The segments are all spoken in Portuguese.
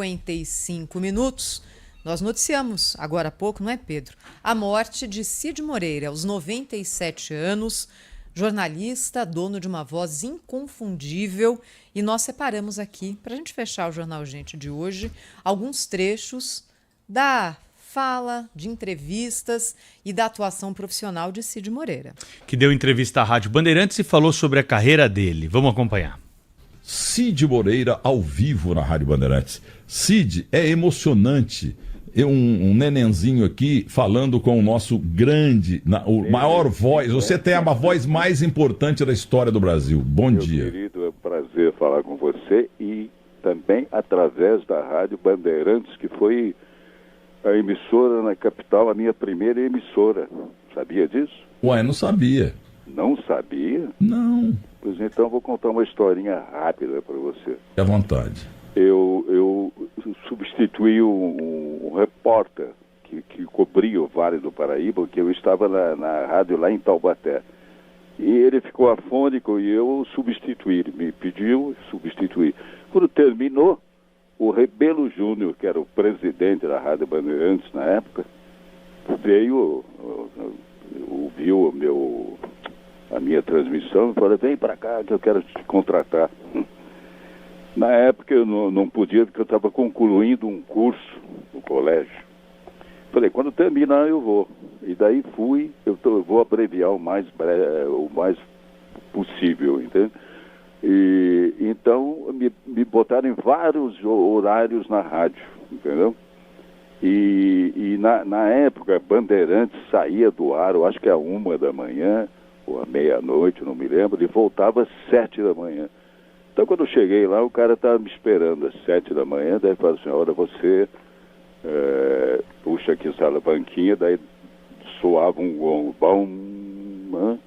8h55, nós noticiamos agora há pouco, não é, Pedro? A morte de Cid Moreira, aos 97 anos, jornalista, dono de uma voz inconfundível, e nós separamos aqui, para a gente fechar o Jornal Gente de hoje, alguns trechos da fala, de entrevistas e da atuação profissional de Cid Moreira. Que deu entrevista à Rádio Bandeirantes e falou sobre a carreira dele. Vamos acompanhar. Cid Moreira ao vivo na Rádio Bandeirantes. Cid, é emocionante. Um nenenzinho aqui falando com o nosso grande, o maior voz. Você tem a voz mais importante da história do Brasil. Bom dia. Meu querido, é um prazer falar com você e também através da Rádio Bandeirantes, que foi a emissora na capital, a minha primeira emissora. Sabia disso? Ué, não sabia. Não sabia? Não. Pois então vou contar uma historinha rápida para você. Fique à vontade. Eu substituí um repórter que cobria o Vale do Paraíba, que eu estava na rádio lá em Taubaté. E ele ficou afônico e eu substituí. Ele me pediu, substituir. Quando terminou, o Rebelo Júnior, que era o presidente da Rádio Bandeirantes na época, veio, ouviu a minha transmissão e falou: vem para cá que eu quero te contratar. Na época eu não podia, porque eu estava concluindo um curso no colégio. Falei, quando terminar eu vou. E daí fui, eu vou abreviar o mais possível, entende? E então me botaram em vários horários na rádio, entendeu? E na época, Bandeirantes saía do ar, eu acho que 1h ou 12h, não me lembro, e voltava às 7h. Então quando eu cheguei lá, o cara estava me esperando às 7h, daí falou assim: olha, você puxa aqui essa alavanquinha, daí soava um gongo, bom,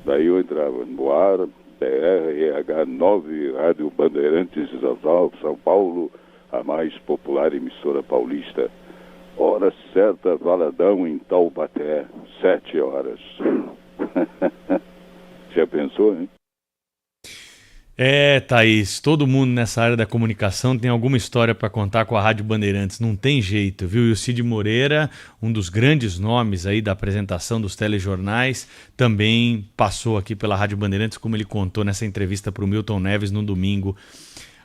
daí eu entrava no ar, RH 9, Rádio Bandeirantes, São Paulo, a mais popular emissora paulista. Hora certa, Valadão, em Taubaté, 7h. Já pensou, hein? Thaís, todo mundo nessa área da comunicação tem alguma história para contar com a Rádio Bandeirantes, não tem jeito, viu? E o Cid Moreira, um dos grandes nomes aí da apresentação dos telejornais, também passou aqui pela Rádio Bandeirantes, como ele contou nessa entrevista para o Milton Neves no domingo,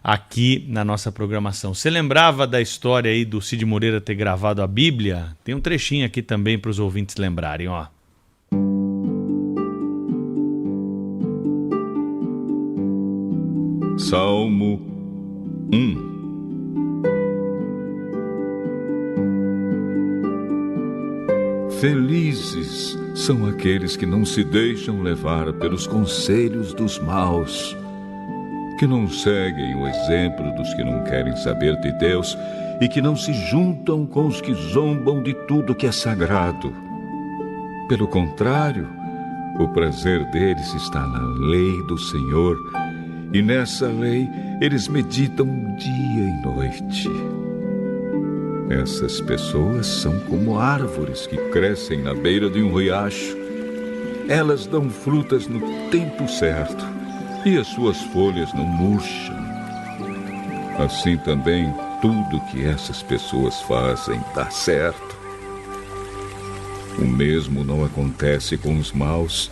aqui na nossa programação. Você lembrava da história aí do Cid Moreira ter gravado a Bíblia? Tem um trechinho aqui também para os ouvintes lembrarem, ó. Salmo 1. Felizes são aqueles que não se deixam levar pelos conselhos dos maus, que não seguem o exemplo dos que não querem saber de Deus e que não se juntam com os que zombam de tudo que é sagrado. Pelo contrário, o prazer deles está na lei do Senhor, e nessa lei eles meditam dia e noite. Essas pessoas são como árvores que crescem na beira de um riacho. Elas dão frutas no tempo certo e as suas folhas não murcham. Assim também tudo que essas pessoas fazem dá certo. O mesmo não acontece com os maus.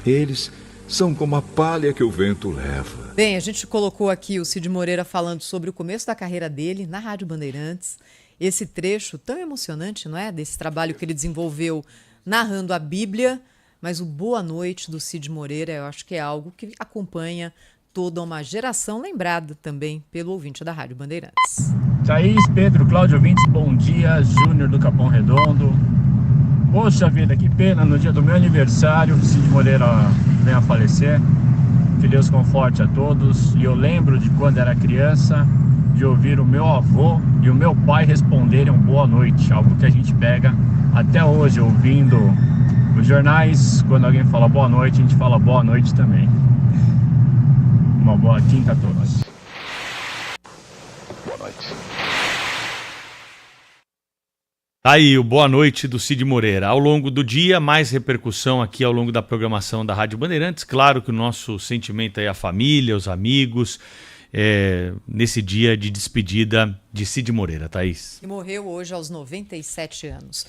Eles são como a palha que o vento leva. Bem, a gente colocou aqui o Cid Moreira falando sobre o começo da carreira dele na Rádio Bandeirantes. Esse trecho tão emocionante, não é? Desse trabalho que ele desenvolveu narrando a Bíblia. Mas o Boa Noite do Cid Moreira, eu acho que é algo que acompanha toda uma geração, lembrada também pelo ouvinte da Rádio Bandeirantes. Thaís, Pedro, Cláudio ouvintes, bom dia. Júnior do Capão Redondo. Poxa vida, que pena, no dia do meu aniversário, o Cid Moreira vem a falecer. Que Deus conforte a todos. E eu lembro de quando era criança, de ouvir o meu avô e o meu pai responderem um boa noite. Algo que a gente pega até hoje, ouvindo os jornais. Quando alguém fala boa noite, a gente fala boa noite também. Uma boa quinta a todos. Boa noite. Aí, o Boa Noite do Cid Moreira. Ao longo do dia, mais repercussão aqui ao longo da programação da Rádio Bandeirantes. Claro que o nosso sentimento é a família, os amigos nesse dia de despedida de Cid Moreira, Thaís. E morreu hoje aos 97 anos.